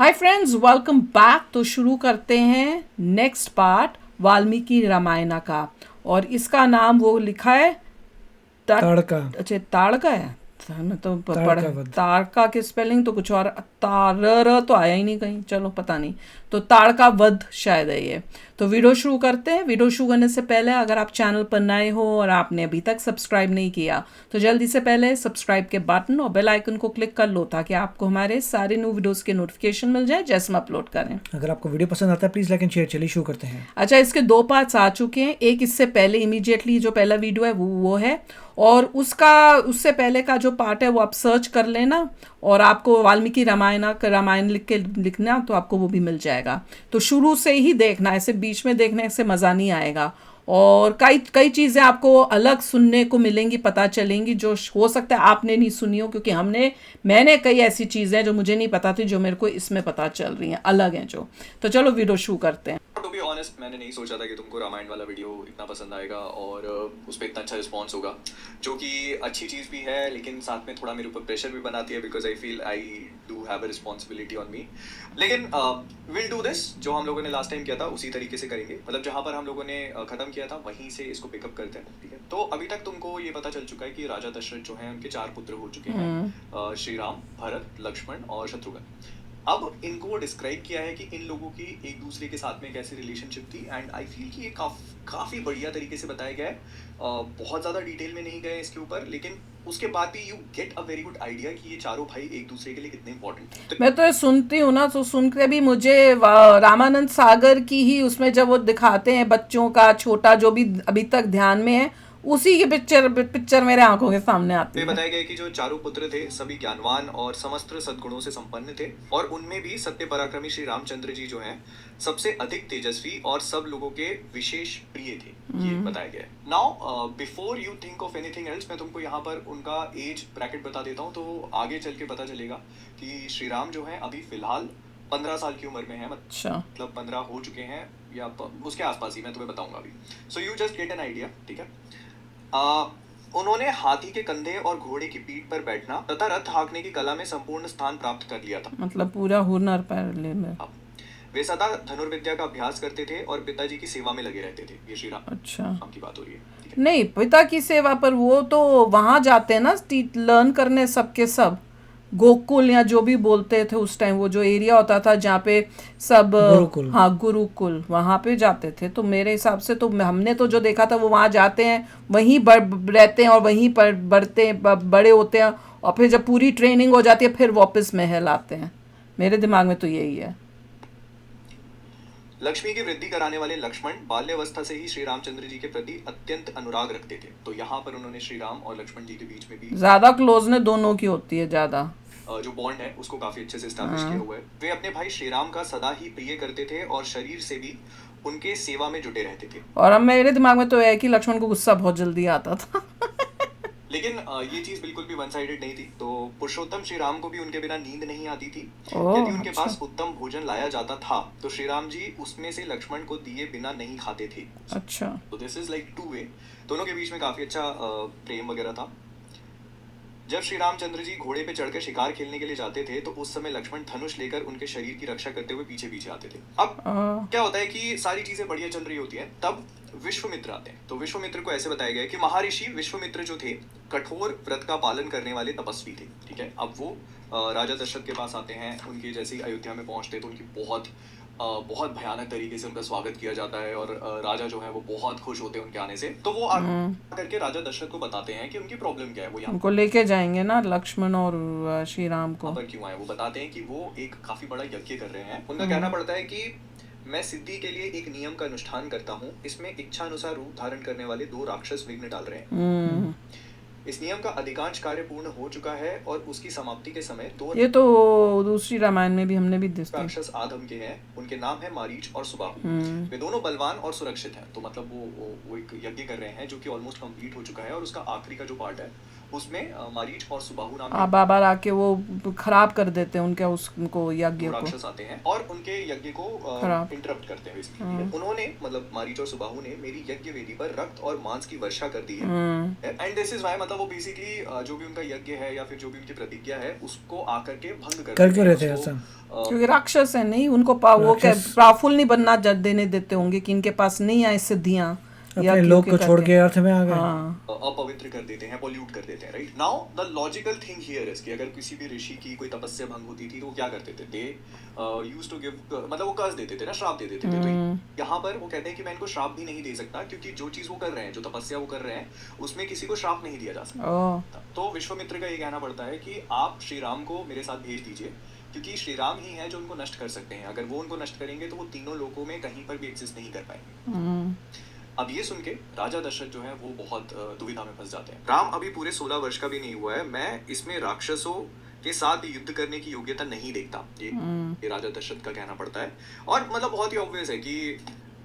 Hi friends, welcome back. तो शुरू करते हैं नेक्स्ट पार्ट वाल्मीकि रामायण का। और इसका नाम वो लिखा है ताड़का। अच्छा, ताड़का है। मैं तो पढ़ ताड़का वध। ताड़का की स्पेलिंग तो कुछ और, तार तो आया ही नहीं कहीं, चलो पता नहीं। तो ताड़का वध शायद है ये। तो वीडियो शुरू करते हैं। वीडियो शुरू करने से पहले अगर आप चैनल पर नए हो और आपने अभी तक सब्सक्राइब नहीं किया तो जल्दी से पहले सब्सक्राइब के बटन और बेल आइकन को क्लिक कर लो ताकि आपको हमारे सारे न्यू वीडियोस के नोटिफिकेशन मिल जाए जैसे हम अपलोड करें। अगर आपको वीडियो पसंद आता है प्लीज़ लाइक एंड शेयर। चलिए शुरू करते हैं। अच्छा, इसके दो पार्ट्स आ चुके हैं। एक इससे पहले इमीडिएटली जो पहला वीडियो है वो है, और उससे पहले का जो पार्ट है वो आप सर्च कर लेना और आपको वाल्मीकि रामायण लिखना तो आपको वो भी मिल जाएगा। तो शुरू से ही देखना, ऐसे बीच में देखने से मज़ा नहीं आएगा। और कई कई चीज़ें आपको अलग सुनने को मिलेंगी, पता चलेंगी, जो हो सकता है आपने नहीं सुनी हो, क्योंकि मैंने कई ऐसी चीज़ें जो मुझे नहीं पता थी जो मेरे को इसमें पता चल रही हैं, अलग हैं जो। तो चलो वीडियो शुरू करते हैं। टू बी ऑनेस्ट, मैंने नहीं सोचा था कि तुमको रामायण वाला वीडियो इतना पसंद आएगा और उस पर इतना अच्छा रिस्पॉन्स होगा, जो कि अच्छी चीज़ भी है, लेकिन साथ में थोड़ा मेरे ऊपर प्रेशर भी बनाती है because I feel I do have a responsibility on me. लेकिन विल डू दिस, जो हम लोगों ने लास्ट टाइम किया था उसी तरीके से करेंगे। मतलब जहाँ पर हम लोगों ने ख़त्म किया था वहीं से इसको पिकअप करते हैं, ठीक है। तो अभी तक तुमको ये पता चल चुका है कि राजा दशरथ जो हैं उनके 4 पुत्र हो चुके हैं, श्री राम, भरत, लक्ष्मण और शत्रुघ्न। अब इनको डिस्क्राइब किया है कि इन लोगों की एक दूसरे के साथ में कैसी रिलेशनशिप थी, एंड आई फील कि ये काफ़ी बढ़िया तरीके से बताया गया है। बहुत ज़्यादा डिटेल में नहीं गए इसके ऊपर, लेकिन उसके बाद भी you get a very good idea कि ये चारों भाई एक दूसरे के लिए कितने इंपॉर्टेंट थे। मैं तो ये सुनती हूँ ना, तो सुन के भी मुझे रामानंद सागर की ही, उसमें जब वो दिखाते हैं बच्चों का छोटा जो भी अभी तक ध्यान में है, उसी की पिक्चर मेरे आंखों के सामने आती ये है। बताया गया कि जो चारों पुत्र थे सभी ज्ञानवान और समस्त सद्गुणों से संपन्न थे, और उनमें भी सत्य पराक्रमी श्री रामचंद्र जी जो हैं सबसे अधिक तेजस्वी और सब लोगों के विशेष प्रिय थे, ये बताया गया है। Now before you think of anything else, मैं तुमको यहाँ पर उनका एज ब्रैकेट बता देता हूँ, तो आगे चल के पता चलेगा कि श्री राम जो है अभी फिलहाल 15 साल की उम्र में है, अच्छा। मतलब 15 हो चुके हैं या उसके आसपास ही, मैं तुम्हें बताऊंगा अभी। So you just get an idea, ठीक है। उन्होंने हाथी के कंधे और घोड़े की पीठ पर बैठना तथा रथ हाँकने की कला में संपूर्ण स्थान प्राप्त कर लिया था। मतलब पूरा हुनर पर ले में। वे सदा धनुर्विद्या का अभ्यास करते थे और पिताजी की सेवा में लगे रहते थे। ये श्री राम अच्छा, की बात हो रही है, ठीक है। नहीं पिता की सेवा पर, वो तो वहां जाते हैं ना लर्न करने, सबके सब गोकुल या जो भी बोलते थे उस टाइम, वो जो एरिया होता था जहाँ पे सब, गुरुकुल। हाँ गुरुकुल, वहाँ पे जाते थे। तो मेरे हिसाब से तो हमने तो जो देखा था वो वहाँ जाते हैं, वहीं रहते हैं और वहीं पर बढ़ते हैं, बड़े होते हैं, और फिर जब पूरी ट्रेनिंग हो जाती है फिर वापस महल आते हैं। मेरे दिमाग में तो यही है। लक्ष्मी की वृद्धि कराने वाले लक्ष्मण बाल्यावस्था से ही श्री रामचंद्र जी के प्रति अत्यंत अनुराग रखते थे। तो यहाँ पर उन्होंने श्री राम और लक्ष्मण जी के बीच में भी ज्यादा क्लोजनेस दोनों की होती है, ज्यादा जो बॉन्ड है उसको काफी अच्छे से स्टैब्लिश किया हुआ है। वे अपने भाई श्री राम का सदा ही प्रिय करते थे और शरीर से भी उनके सेवा में जुटे रहते थे। और अब मेरे दिमाग में तो है कि लक्ष्मण को गुस्सा बहुत जल्दी आता था। लेकिन ये चीज बिल्कुल भी वन साइडेड नहीं थी। तो पुरुषोत्तम श्री राम को भी उनके बिना नींद नहीं आती थी। यदि उनके अच्छा। पास उत्तम भोजन लाया जाता था तो श्री राम जी उसमें से लक्ष्मण को दिए बिना नहीं खाते थे। अच्छा। तो this is like two way, दोनों के बीच में काफी अच्छा प्रेम वगैरह था। जब श्री रामचंद्र जी घोड़े पे चढ़कर शिकार खेलने के लिए जाते थे तो उस समय लक्ष्मण धनुष लेकर उनके शरीर की रक्षा करते हुए पीछे पीछे आते थे। अब क्या होता है कि सारी चीजें बढ़िया चल रही होती हैं, तब विश्वामित्र आते हैं। तो विश्वामित्र को ऐसे बताया गया कि महर्षि विश्वामित्र जो थे कठोर व्रत का पालन करने वाले तपस्वी थे, ठीक है। अब वो राजा दशरथ के पास आते हैं। उनके जैसे ही अयोध्या में पहुंचते तो उनकी बहुत भयानक तरीके से उनका स्वागत किया जाता है, और राजा जो है वो बहुत खुश होते हैं उनके आने से। तो वो करके राजा दशरथ को बताते हैं कि उनकी प्रॉब्लम क्या है, वो यहाँ उनको लेके जाएंगे ना लक्ष्मण और श्री राम को। पर क्यों आए। वो बताते हैं कि वो एक काफी बड़ा यज्ञ कर रहे हैं। उनका कहना पड़ता है कि मैं सिद्धि के लिए एक नियम का अनुष्ठान करता हूँ, इसमें इच्छा अनुसार रूप धारण करने वाले 2 राक्षस विघ्न डाल रहे हैं। इस नियम का अधिकांश कार्य पूर्ण हो चुका है और उसकी समाप्ति के समय 2 ये तो दूसरी रामायण में भी हमने भी देखा। राक्षस आदम के हैं। उनके नाम है मारीच और सुबाहु। वे दोनों बलवान और सुरक्षित हैं। तो मतलब वो एक यज्ञ कर रहे हैं जो कि ऑलमोस्ट कंप्लीट हो चुका है, और उसका आखिरी का जो पार्ट है उसमें मारीच और सुबाहु नाम आ बाबर आके वो खराब कर देते हैं उनके उनको यज्ञ दो को। राक्षस आते हैं और उनके यज्ञ को खराब। इंटरप्ट करते हैं बेसिकली। उन्होंने मतलब मारीच और सुबाहु ने मेरी यज्ञ वेदी पर रक्त और मांस की वर्षा कर दी है। एंड दिस इज व्हाई मतलब वो बेसिकली जो भी उनका यज्ञ है या फिर जो भी उनकी प्रतिज्ञा है उसको आकर के भंग कर कर क्यों रहे थे उसको, ऐसा? क्योंकि राक्षस है, नहीं उनको वो क्या राक्षस- पावरफुल नहीं बनना देने देते होंगे कि इनके पास नहीं आए सिद्धियां या अपने लोग को छोड़ के अर्थ में आ गए। हाँ अपवित्र कर देते हैं, पॉल्यूट कर देते हैं, right. Now the logical thing here is कि अगर किसी भी ऋषि की कोई तपस्या भंग होती थी तो वो क्या करते थे, दे यूज्ड टू गिव, मतलब वो कर्ज देते थे ना, श्राप दे देते थे। तो यहाँ पर वो कहते हैं कि मैं इनको श्राप भी नहीं दे सकता क्योंकि जो चीज वो कर रहे हैं, जो तपस्या वो कर रहे हैं, उसमें किसी को श्राप नहीं दिया जा सकता। ओ तो विश्वामित्र का ये कहना पड़ता है कि आप श्री राम को मेरे साथ भेज दीजिए क्योंकि श्री राम ही है जो उनको नष्ट कर सकते हैं। अगर वो उनको नष्ट करेंगे तो वो तीनों लोगों में कहीं पर भी एग्जिस्ट नहीं कर पाएंगे। अब ये सुन के राजा दशरथ जो है वो बहुत दुविधा में फंस जाते हैं। राम अभी पूरे 16 वर्ष का भी नहीं हुआ है, मैं इसमें राक्षसों के साथ युद्ध करने की योग्यता नहीं देखता, ये राजा दशरथ का कहना पड़ता है। और मतलब बहुत ही ऑब्वियस है कि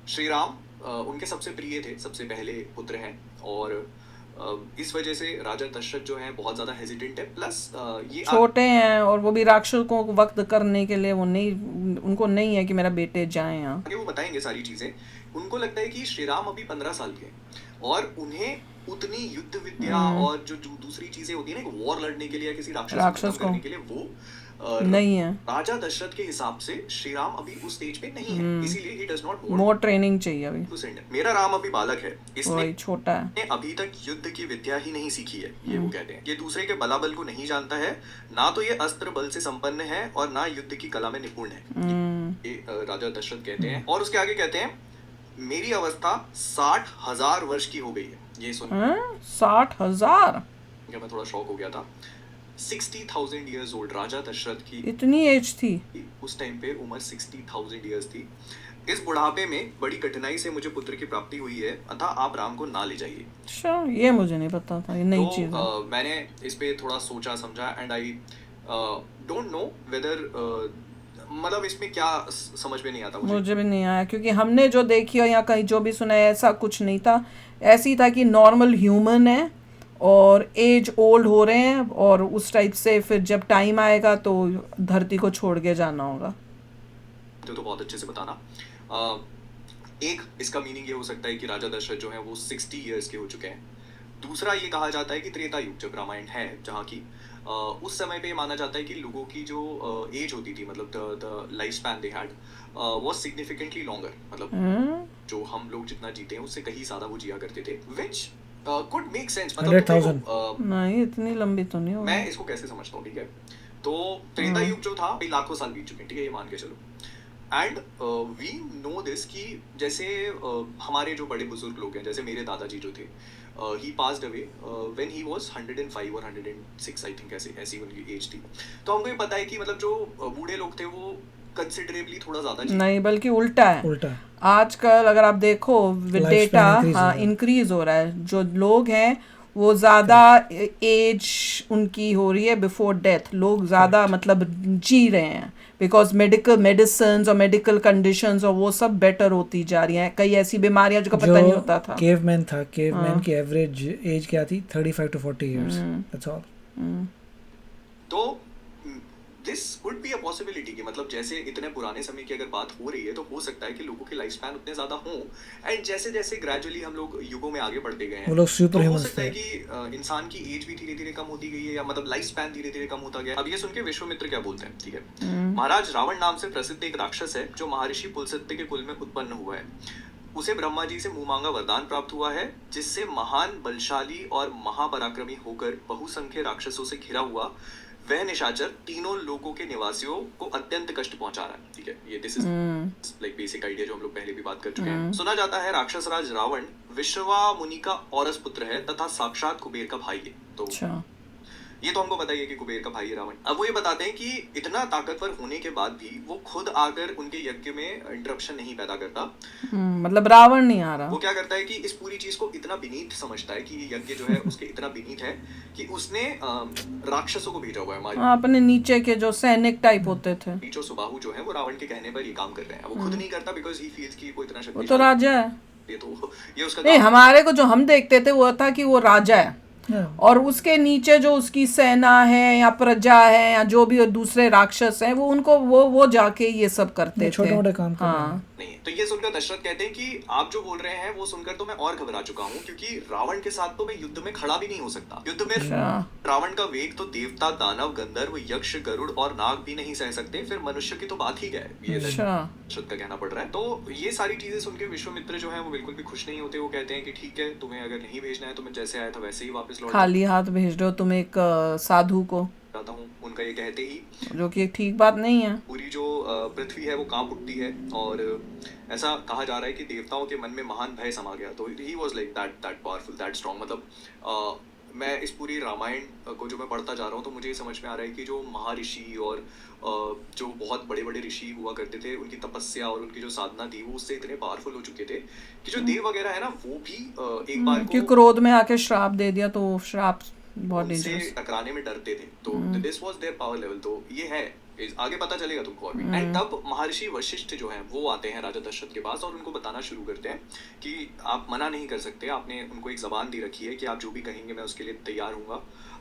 श्री राम उनके सबसे प्रिय थे, सबसे पहले पुत्र हैं और इस वजह से राजा दशरथ जो है बहुत ज्यादा हेजिटेंट है। प्लस ये छोटे हैं और वो भी राक्षसों को वक्त करने के लिए वो नहीं, उनको नहीं है कि मेरा बेटे जाए यहाँ। आगे वो बताएंगे सारी चीजें। उनको लगता है कि श्री राम अभी 15 साल के हैं और उन्हें उतनी युद्ध विद्या और जो दूसरी चीजें होती है ना, वॉर लड़ने के लिए, किसी राक्षस को खत्म करने के लिए, वो नहीं है। राजा दशरथ के हिसाब से श्री राम अभी उस स्टेज पे नहीं है, इसीलिए he does not want more training चाहिए अभी। To send. मेरा राम अभी बालक है, इसने छोटा है, अभी तक युद्ध की विद्या ही नहीं सीखी है, ये वो कहते हैं। ये दूसरे के बलाबल को नहीं जानता है, ना तो ये अस्त्र बल से संपन्न है और ना युद्ध की कला में निपुण है, ये राजा दशरथ कहते हैं। और उसके आगे कहते हैं मेरी अवस्था 60,000 वर्ष की हो गई है। ये सुन 60,000, मैं थोड़ा शॉक हो गया था। 60,000 years old राजा दशरथ की इतनी एज थी उस टाइम पे, उम्र 60,000 years थी। इस बुढ़ापे में बड़ी कठिनाई से मुझे पुत्र की प्राप्ति हुई है, अतः आप राम को ना ले जाइए। अच्छा, ये मुझे नहीं पता था, ये नई तो, चीज है। मैंने इस पे थोड़ा सोचा समझा and I don't know whether, मतलब इसमें क्या समझ में नहीं आता मुझे भी नहीं आया क्योंकि हमने जो देखी और या कहीं जो भी सुना है ऐसा कुछ नहीं था। ऐसी था कि नॉर्मल ह्यूमन है और एज ओल्ड हो रहे हैं और उस टाइप से फिर जब टाइम आएगा तो धरती को छोड़ के जाना होगा। तो बहुत अच्छे से बताना। एक इसका मीनिंग ये हो सकता है कि राजा दशरथ जो है वो 60 इयर्स के हो चुके हैं। दूसरा ये कहा जाता है कि त्रेता युग जब रामायण है जहाँ की उस समय पे माना जाता है कि लोगों की जो एज होती थी, मतलब the life span they had was significantly longer, मतलब जो हम लोग जितना जीते हैं उससे कहीं ज्यादा वो जिया करते थे, व्हिच कुड मेक सेंस। मतलब 100,000 नहीं, इतनी लंबी तो नहीं होगी। मैं इसको कैसे समझता हूँ, ठीक है, तो त्रेता युग जो था लाखों साल बीत चुके हैं, ठीक है, ये मान के चलो। एंड वी नो दिस कि जैसे हमारे जो बड़े बुजुर्ग लोग हैं, जैसे मेरे दादाजी जो थे, he passed away when he was 105 और 106 आई थिंक, ऐसी उनकी एज थी। तो हमको ये पता है कि मतलब जो बूढ़े लोग थे वो कंसिडरेबली थोड़ा ज्यादा नहीं, बल्कि उल्टा है। उल्टा आजकल अगर आप देखो डेटा, हाँ, इंक्रीज हो रहा है। जो लोग हैं वो ज़्यादा एज उनकी हो रही है बिफोर डेथ, लोग ज़्यादा मतलब जी रहे हैं बिकॉज मेडिकल मेडिसिन और मेडिकल कंडीशंस और वो सब बेटर होती जा रही हैं। कई ऐसी बीमारियां जो पता नहीं होता था। केवमैन था, केवमैन की एवरेज एज क्या थी? 35 to 40 इयर्स, दैट्स ऑल। तो this would be a possibility कि मतलब जैसे इतने पुराने समय की अगर बात हो रही है तो हो सकता है कि लोगों के लाइफ स्पैन उतने ज्यादा हों, एंड जैसे जैसे ग्रेजुअली हम लोग युगों में आगे बढ़ते गए हैं, वो लोग सुपर तो हो ह्यूमंस सकता है थे। कि इंसान की एज भी धीरे धीरे कम होती गई है, या मतलब लाइफ स्पैन धीरे धीरे कम होता गया। अब ये सुन के विश्वामित्र क्या बोलते हैं, ठीक है, महाराज रावण नाम से प्रसिद्ध एक राक्षस है जो महर्षि पुलस्त्य के कुल में उत्पन्न हुआ है। उसे ब्रह्मा जी से मुंहमांगा वरदान प्राप्त हुआ है जिससे महान, बलशाली और महापराक्रमी होकर बहुसंख्य राक्षसों से घिरा हुआ वह निशाचर तीनों लोगों के निवासियों को अत्यंत कष्ट पहुंचा रहा है, ठीक है। ये this is like basic idea जो हम लोग पहले भी बात कर चुके हैं। सुना जाता है राक्षस राज रावण विश्रवा मुनि का औरस पुत्र है तथा साक्षात कुबेर का भाई है। तो ये तो हमको पता ही है कि कुबेर का भाई है रावण। अब वो ये बताते हैं कि इतना ताकतवर होने के बाद भी वो खुद आकर उनके यज्ञ में इंटरप्शन नहीं पैदा करता। मतलब रावण नहीं आ रहा। वो क्या करता है कि इस पूरी चीज को इतना विनीत समझता है कि यज्ञ जो है उसके इतना विनीत है कि उसने राक्षसों को भेजा हुआ है हमारे अपने नीचे के जो सैनिक टाइप होते थे। नीचो सुबाहु जो है वो रावण के कहने पर ये काम कर रहे हैं। वो खुद नहीं करता बिकॉज ही फील्स कि वो इतना वो तो राजा है। ये तो ये उसका नहीं, हमारे को जो हम देखते थे वो था कि वो राजा है, Yeah. और उसके नीचे जो उसकी सेना है या प्रजा है या जो भी दूसरे राक्षस हैं वो उनको वो जाके ये सब करते थे। छोटे मोटे काम कर रहे हैं। हाँ नहीं, तो ये सुनकर दशरथ कहते हैं कि आप जो बोल रहे हैं वो सुनकर तो मैं और घबरा चुका हूँ, क्योंकि रावण के साथ तो मैं युद्ध में खड़ा भी नहीं हो सकता। युद्ध में रावण का वेग तो देवता, दानव, गंधर्व, यक्ष, गरुड़ और नाग भी नहीं सह सकते, फिर मनुष्य की तो बात ही क्या है। ये दशरथ का कहना पड़ रहा है। तो ये सारी चीजें सुनकर विश्वामित्र जो है वो बिल्कुल भी खुश नहीं होते। वो कहते हैं कि ठीक है, तुम्हें अगर नहीं भेजना है तो मैं जैसे आया था वैसे ही वापस लौट खाली हाथ भेज दो तुम एक साधु को, जाता हूँ। उनका ये कहते ही जो कि एक ठीक बात नहीं है। पूरी जो पृथ्वी है वो कांप उठती है और ऐसा कहा जा रहा है कि देवताओं के मन में महान भय समा गया। तो he was like that powerful, that strong. मतलब मैं इस पूरी रामायण को जो मैं पढ़ता जा रहा हूँ तो मुझे समझ में आ रहा है कि जो महर्षि और जो बहुत बड़े बड़े ऋषि हुआ करते थे, उनकी तपस्या और उनकी जो साधना थी वो उससे इतने पावरफुल हो चुके थे कि जो देव वगैरह है ना वो भी एक बार कि क्रोध में आके श्राप दे दिया, तो वो श्राप बहुत उनसे डेंजरस। टकराने में डरते थे। तो this was their power level. तो ये है, आगे पता चलेगा तुमको और भी। एंड तब महर्षि वशिष्ठ जो हैं वो आते हैं राजा दशरथ के पास और उनको बताना शुरू करते हैं कि आप मना नहीं कर सकते। आपने उनको एक जबान दी रखी है कि आप जो भी कहेंगे मैं उसके लिए तैयार हूँगा,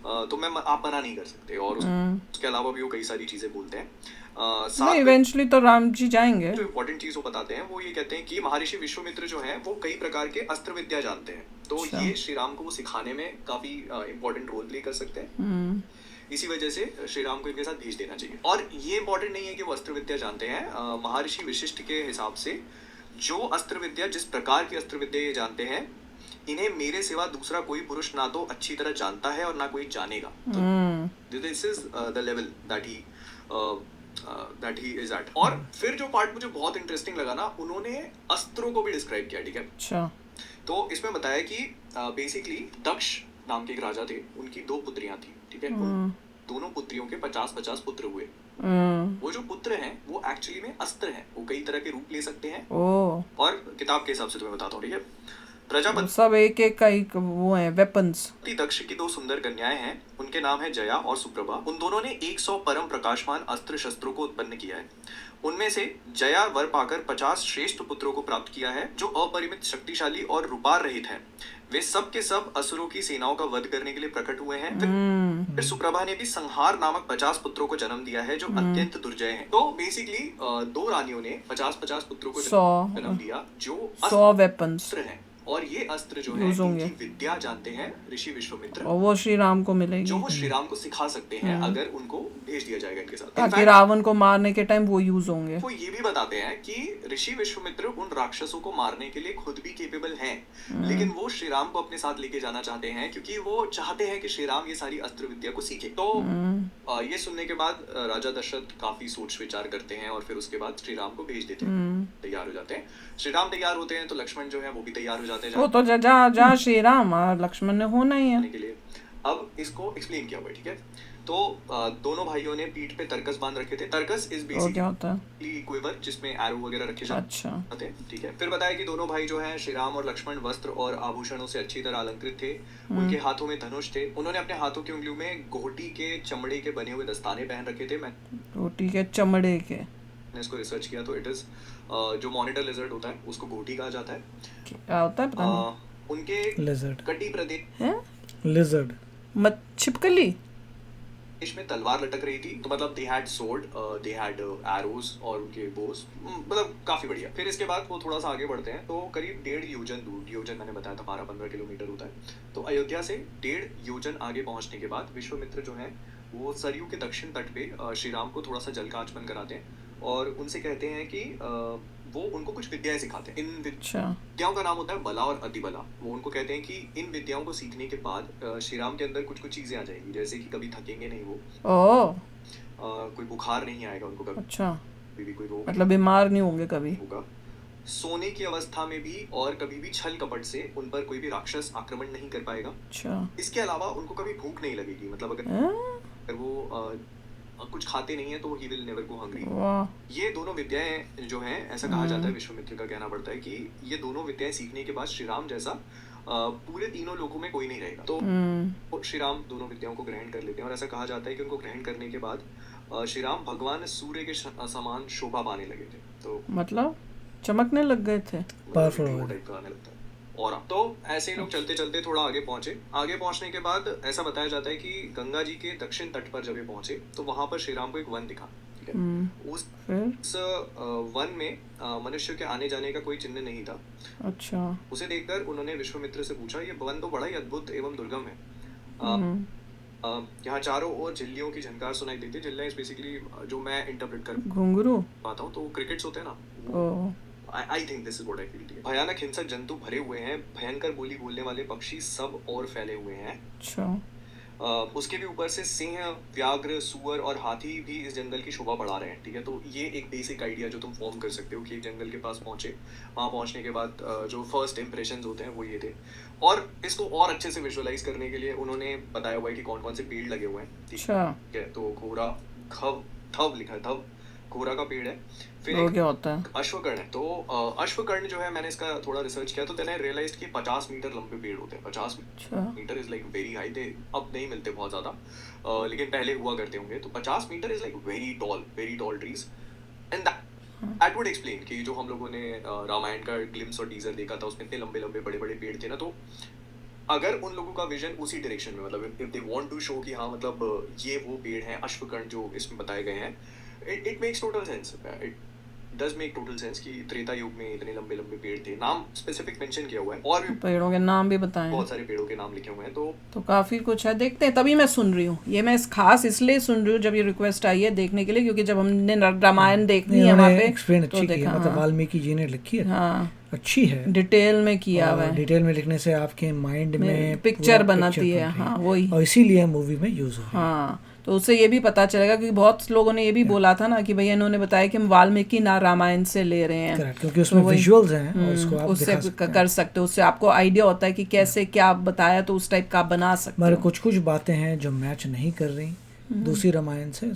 तो आप मना नहीं कर सकते। और उसके अलावा भी वो कई सारी चीजें बोलते हैं। नहीं, इवेंचुअली तो राम जी जाएंगे। जो इम्पोर्टेंट चीज वो बताते हैं वो ये कहते हैं कि महर्षि विश्वामित्र जो हैं वो कई प्रकार के अस्त्र विद्या जानते हैं। तो ये श्री राम को वो सिखाने में काफी इम्पोर्टेंट रोल प्ले कर सकते हैं। इसी वजह से श्री राम को इनके साथ भेज देना चाहिए। और ये इम्पोर्टेंट नहीं है कि वो अस्त्र विद्या जानते हैं। महर्षि वशिष्ठ के हिसाब से जो अस्त्र विद्या, जिस प्रकार की अस्त्र विद्या ये जानते हैं, इन्हें मेरे सिवा दूसरा कोई पुरुष ना तो अच्छी तरह जानता है और ना कोई जानेगा। तो this is the level that he is at. और फिर जो पार्ट मुझे बहुत इंटरेस्टिंग लगा ना, उन्होंने अस्त्रों को भी डिस्क्राइब किया। ठीक है, अच्छा। तो इसमें बताया कि बेसिकली दक्ष नाम के एक राजा थे, उनकी 2 पुत्रियां थी। ठीक है, उन दोनों पुत्रियों के 50-50 पुत्र हुए। वो जो पुत्र हैं वो एक्चुअली में अस्त्र हैं, वो कई तरह के रूप ले सकते हैं। और किताब के हिसाब से तुम्हें बताता हूँ। ठीक है, प्रजापति सब एक एक का एक वो है वेपन्स। दक्ष की 2 सुंदर कन्याएं हैं, उनके नाम है जया और सुप्रभा। उन दोनों ने 100 परम प्रकाशमान अस्त्र शस्त्रों को उत्पन्न किया है। उनमें से जया वर पाकर 50 श्रेष्ठ पुत्रों को प्राप्त किया है जो अपरिमित शक्तिशाली और रूपार रहित हैं। वे सब के सब असुरों की सेनाओं का वध करने के लिए प्रकट हुए हैं। फिर सुप्रभा ने भी संहार नामक 50 पुत्रों को जन्म दिया है जो अत्यंत दुर्जय हैं। तो बेसिकली 2 रानियों ने 50-50 पुत्रों को जन्म दिया जो 100 वेपन्स हैं। और ये अस्त्र जो है इनकी विद्या जानते हैं ऋषि विश्वामित्र, और वो श्री राम को मिलेगी, जो वो श्री राम को सिखा सकते हैं अगर उनको भेज दिया जाएगा इनके साथ। ताकि रावण को मारने के टाइम वो यूज होंगे। वो ये भी बताते हैं कि ऋषि विश्वामित्र उन राक्षसों को मारने के लिए खुद भी केपेबल हैं, लेकिन वो श्री राम को अपने साथ लेके जाना चाहते हैं क्योंकि वो चाहते हैं कि श्री राम ये सारी अस्त्र विद्या को सीखे। तो ये सुनने के बाद राजा दशरथ काफी सोच विचार करते हैं और फिर उसके बाद श्री राम को भेज देते हैं। तैयार हो जाते हैं, श्री राम तैयार होते हैं तो लक्ष्मण जो है वो भी तैयार हो जाते हैं। वो तो जहाँ श्री राम और लक्ष्मण ने होना ही है के लिए। अब इसको एक्सप्लेन किया हुआ है। ठीक है, तो दोनों भाइयों ने पीठ पे तरकस बांध रखे थे। तरकस इज बेसिकली क्या होता है? क्विवर, जिसमें एरो वगैरह रखे जाते हैं। ठीक है, फिर बताया कि दोनों भाई जो हैं श्री राम और लक्ष्मण वस्त्र और आभूषणों से अच्छी तरह अलंकृत थे। उनके हाथों में धनुष थे। उन्होंने अपने हाथों की उंगलियों में घोटी के चमड़े के बने हुए दस्ताने पहन रखे थे। घोटी के चमड़े के, मैंने इसको रिसर्च किया तो इट इज जो मॉनिटर लिजर्ड होता है उसको घोटी कहा जाता है। क्या होता है पता नहीं। उनके लिजर्ड, कटी प्रदेश है लिजर्ड, छिपकली इसमें तलवार लटक रही थी। तो मतलब they had sword, they had arrows और उनके बोस, मतलब काफी बढ़िया। फिर इसके बाद वो थोड़ा सा आगे बढ़ते हैं तो करीब 1.5 योजन दूर, योजन मैंने बताया था 12-15 किलोमीटर होता है। तो अयोध्या से 1.5 योजन आगे पहुंचने के बाद विश्वामित्र जो है वो सरयू के दक्षिण तट पे श्री राम को थोड़ा सा जल का आचमन कराते हैं और उनसे कहते हैं कि वो उनको कुछ विद्याएं सिखाते हैं। इन विद्याओं का नाम होता है बला और अतिबला। वो उनको कहते हैं कि इन विद्याओं को सीखने के बाद श्री राम के अंदर कुछ कुछ चीजें आ जाएंगी, जैसे कि कभी थकेंगे नहीं वो, कोई बुखार नहीं आएगा उनको कभी, अच्छा भी कोई रोग, मतलब बीमार नहीं होंगे कभी, होगा सोने की अवस्था में भी, और कभी भी छल कपट से उन पर कोई भी राक्षस आक्रमण नहीं कर पाएगा। अच्छा, इसके अलावा उनको कभी भूख नहीं लगेगी, मतलब अगर वो कुछ खाते नहीं है तो he will never go hungry. ये दोनों विद्याएं जो हैं, ऐसा कहा जाता है, विश्वामित्र का कहना पड़ता है कि ये दोनों विद्याएं सीखने के बाद श्री राम जैसा पूरे तीनों लोगों में कोई नहीं रहेगा। तो श्री राम दोनों विद्याओं को ग्रहण कर लेते हैं और ऐसा कहा जाता है कि उनको ग्रहण करने के बाद श्री राम भगवान सूर्य के समान शोभा पाने लगे थे। तो मतलब चमकने लग गए थे, पावरफुल टाइप का आने लगता है। और तो ऐसे ही लोग चलते चलते थोड़ा आगे पहुंचे। आगे पहुंचने के बाद ऐसा बताया जाता है कि गंगा जी के दक्षिण तट पर जब ये पहुंचे तो वहां पर श्री राम को एक वन दिखा। ठीक है, उस वन में मनुष्य के आने जाने का कोई चिन्ह नहीं था। अच्छा। उसे देखकर उन्होंने विश्वामित्र से पूछा, ये वन तो बड़ा ही अद्भुत एवं दुर्गम है, यहाँ चारों ओर झिल्लियों की झनकार सुनाई देती है। झिल्लियां बेसिकली जो मैं इंटरप्रेट कर घुंघरू पाता हूँ तो क्रिकेट्स होते हैं ना, I think this is what I feel। भयानक हिंसक जंतु भरे हुए हैं, भयंकर बोली बोलने वाले पक्षी सब और फैले हुए हैं। अच्छा। उसके भी ऊपर से सिंह, व्याघ्र, सुअर और हाथी भी इस जंगल की शोभा बढ़ा रहे हैं। ठीक है, तो ये एक बेसिक आइडिया जो तुम फॉर्म कर सकते हो कि एक जंगल के पास पहुंचे, वहां पहुंचने के बाद जो फर्स्ट इंप्रेशंस होते हैं वो ये थे। और इसको और अच्छे से विजुअलाइज करने के लिए उन्होंने बताया हुआ है कि कौन कौन से पेड़ लगे हुए हैं। ठीक है, तो घोड़ा, थव लिखा है, थव घोड़ा का पेड़ है। फिर क्या होता है? अश्वकर्ण है। तो अश्वकर्ण जो है, मैंने इसका थोड़ा रिसर्च किया तो मैंने रियलाइज कि 50 मीटर लंबे पेड़ होते हैं। 50 meter is like very high. They अब नहीं मिलते बहुत ज्यादा, लेकिन पहले हुआ करते होंगे। तो 50 meter is like very tall trees and that would explain कि जो हम लोगों ने रामायण का ग्लिम्स और टीजर देखा था उसमें इतने लंबे लंबे बड़े बड़े पेड़ थे ना। तो अगर उन लोगों का विजन उसी डायरेक्शन में, मतलब if they want to show कि हाँ मतलब ये वो पेड़ हैं अश्वकर्ण जो इसमें बताए गए हैं, it makes total sense. It does make total sense कि त्रेता युग में इतने लंबे लंबे पेड़ थे। नाम स्पेसिफिक मेंशन किया हुआ है और भी पेड़ों के नाम भी बताए हैं, बहुत सारे पेड़ों के नाम लिखे हुए हैं। तो काफी कुछ है, देखते हैं। तभी मैं सुन रही हूँ ये, मैं खास इसलिए सुन रही हूँ जब ये रिक्वेस्ट आई है देखने के लिए, क्योंकि जब हमने रामायण देखनी है वहाँ पे तो देखा, मतलब वाल्मीकि जी ने लिखी है। हाँ, अच्छी है, डिटेल में किया हुआ है। डिटेल में लिखने से आपके माइंड में पिक्चर बनाती है। हाँ वही, और इसीलिए मूवी में यूज हो। हाँ, तो उससे ये भी पता चलेगा, क्योंकि बहुत लोगों ने ये भी बोला था ना कि भैया इन्होंने बताया कि हम वाल्मीकि ना रामायण से ले रहे हैं, क्योंकि उसमें विजुअल्स हैं और उसको आप उससे कर सकते हो, उससे आपको आइडिया होता है कि कैसे क्या बताया, तो उस टाइप का आप बना सकते हो। मगर कुछ बातें हैं जो मैच नहीं कर रही दूसरी रामायण से।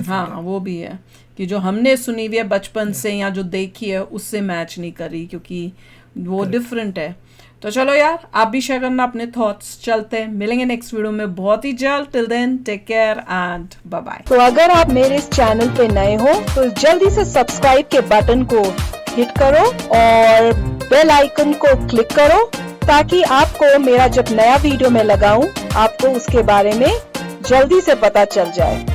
हाँ, वो भी है कि जो हमने सुनी हुई है बचपन से या जो देखी है उससे मैच नहीं कर रही, क्योंकि वो डिफरेंट है। तो चलो यार, आप भी शेयर करना अपने थॉट्स। चलते हैं, मिलेंगे नेक्स्ट वीडियो में बहुत ही जल्द। Till then take care and bye bye. तो अगर आप मेरे इस चैनल पे नए हो तो जल्दी से सब्सक्राइब के बटन को हिट करो और बेल आइकन को क्लिक करो, ताकि आपको मेरा जब नया वीडियो मैं लगाऊं आपको उसके बारे में जल्दी से पता चल जाए।